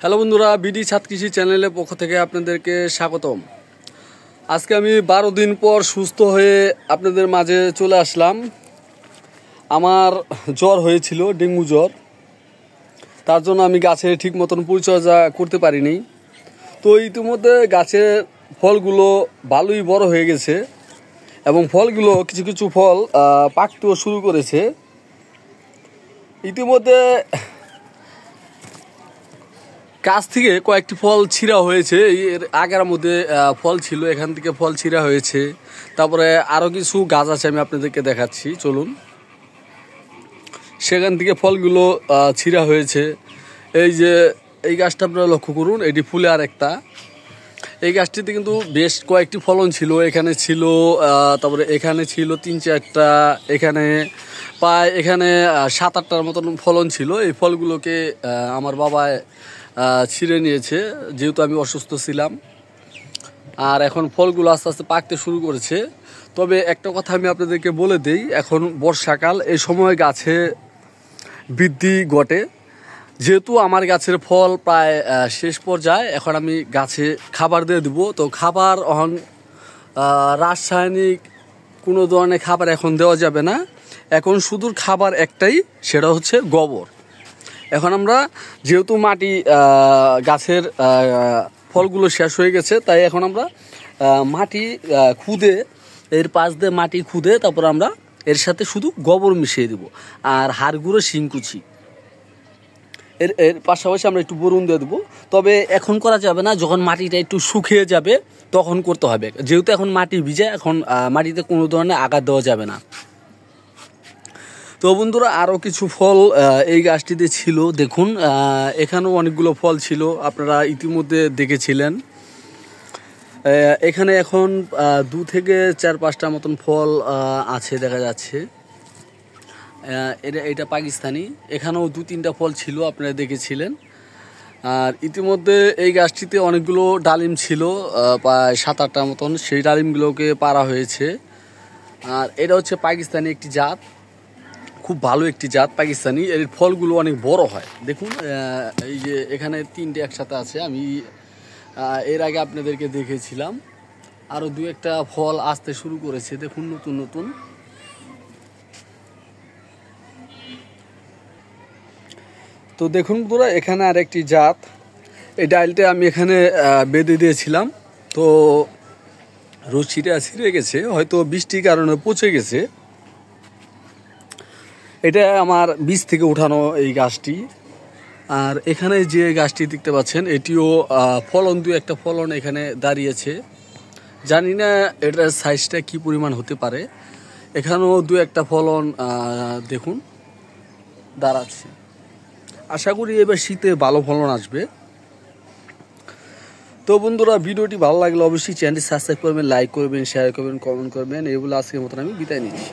Hello বন্ধুরা, BD ছাদ কৃষি চ্যানেলের পক্ষ থেকে আপনাদেরকে স্বাগতম। আজকে আমি 12 দিন পর সুস্থ হয়ে আপনাদের মাঝে চলে আসলাম। আমার জ্বর হয়েছিল, ডেঙ্গু জ্বর। তার জন্য আমি গাছের ঠিক মতন পরিচর্যা করতে পারিনি। তো ইতিমধ্যে গাছের ফলগুলো ভালোই বড় হয়ে গেছে এবং ফলগুলো কিছু কিছু ফল পাকতেও শুরু করেছে। ইতিমধ্যে গাছ থেকে কয়েকটি ফল ছিঁড়া হয়েছে। এর আগের মধ্যে ফল ছিল, এখান থেকে ফল ছিঁড়া হয়েছে। তারপরে আরও কিছু গাছ আছে, আমি আপনাদেরকে দেখাচ্ছি, চলুন। সেখান থেকে ফলগুলো ছিঁড়া হয়েছে। এই যে এই গাছটা আপনারা লক্ষ্য করুন, এটি ফুলে আর একটা। এই গাছটিতে কিন্তু বেশ কয়েকটি ফলন ছিল। এখানে ছিল, তারপরে এখানে ছিল 3-4টা, এখানে প্রায় 7-8টার মতন ফলন ছিল। এই ফলগুলোকে আমার বাবা ছিঁড়ে নিয়েছে, যেহেতু আমি অসুস্থ ছিলাম। আর এখন ফলগুলো আস্তে আস্তে পাকতে শুরু করেছে। তবে একটা কথা আমি আপনাদেরকে বলে দিই, এখন বর্ষাকাল, এই সময় গাছে বৃদ্ধি ঘটে। যেহেতু আমার গাছের ফল প্রায় শেষ পর্যায়ে, এখন আমি গাছে খাবার দিয়ে দেবো। তো খাবার এখন রাসায়নিক কোনো ধরনের খাবার এখন দেওয়া যাবে না। এখন শুধু খাবার একটাই, সেটা হচ্ছে গোবর। এখন আমরা যেহেতু মাটি গাছের ফলগুলো শেষ হয়ে গেছে, তাই এখন আমরা মাটি খুদে, এর পাশ দিয়ে মাটি খুদে তারপর আমরা এর সাথে শুধু গোবর মিশিয়ে দেবো আর হাড় গুঁড়ো শিংকুচি, এর পাশাপাশি আমরা একটু বরুণ দিয়ে দেবো। তবে এখন করা যাবে না, যখন মাটিটা একটু শুকিয়ে যাবে তখন করতে হবে। যেহেতু এখন মাটি ভিজে, এখন মাটিতে কোনো ধরনের আঘাত দেওয়া যাবে না। তো বন্ধুরা, আরও কিছু ফল এই গাছটিতে ছিল, দেখুন। এখানেও অনেকগুলো ফল ছিল, আপনারা ইতিমধ্যে দেখেছিলেন। এখানে এখন 2 থেকে 4-5টা মতন ফল আছে, দেখা যাচ্ছে। এটা পাকিস্তানি। এখানেও 2-3টা ফল ছিল, আপনারা দেখেছিলেন। আর ইতিমধ্যে এই গাছটিতে অনেকগুলো ডালিম ছিল, প্রায় 7-8টা মতন। সেই ডালিমগুলোকে পাড়া হয়েছে। আর এটা হচ্ছে পাকিস্তানি একটি জাত, খুব ভালো একটি জাত পাকিস্তানি। এর ফলগুলো অনেক বড় হয়, দেখুন। এই যে এখানে 3টে একসাথে আছে, আমি এর আগে আপনাদেরকে দেখেছিলাম। আরও 2-একটা ফল আসতে শুরু করেছে, দেখুন, নতুন নতুন। তো দেখুন বন্ধুরা, এখানে আর একটি জাত, এই ডালটা আমি এখানে বেঁধে দিয়েছিলাম। তো রশিটা ছিঁড়ে গেছে, হয়তো বৃষ্টির কারণে পচে গেছে। এটা আমার বীজ থেকে উঠানো এই গাছটি। আর এখানে যে গাছটি দেখতে পাচ্ছেন, এটিও ফলন, 2-একটা ফলন এখানে দাঁড়িয়েছে। জানি না এটার সাইজটা কি পরিমাণ হতে পারে। এখানেও 2-একটা ফলন দেখুন দাঁড়াচ্ছে। আশা করি এবার শীতে ভালো ফলন আসবে। তো বন্ধুরা, ভিডিওটি ভালো লাগলে অবশ্যই চ্যানেলটি সাবস্ক্রাইব করবেন, লাইক করবেন, শেয়ার করবেন, কমেন্ট করবেন। এগুলো আজকের মতন আমি বিদায় নিচ্ছি।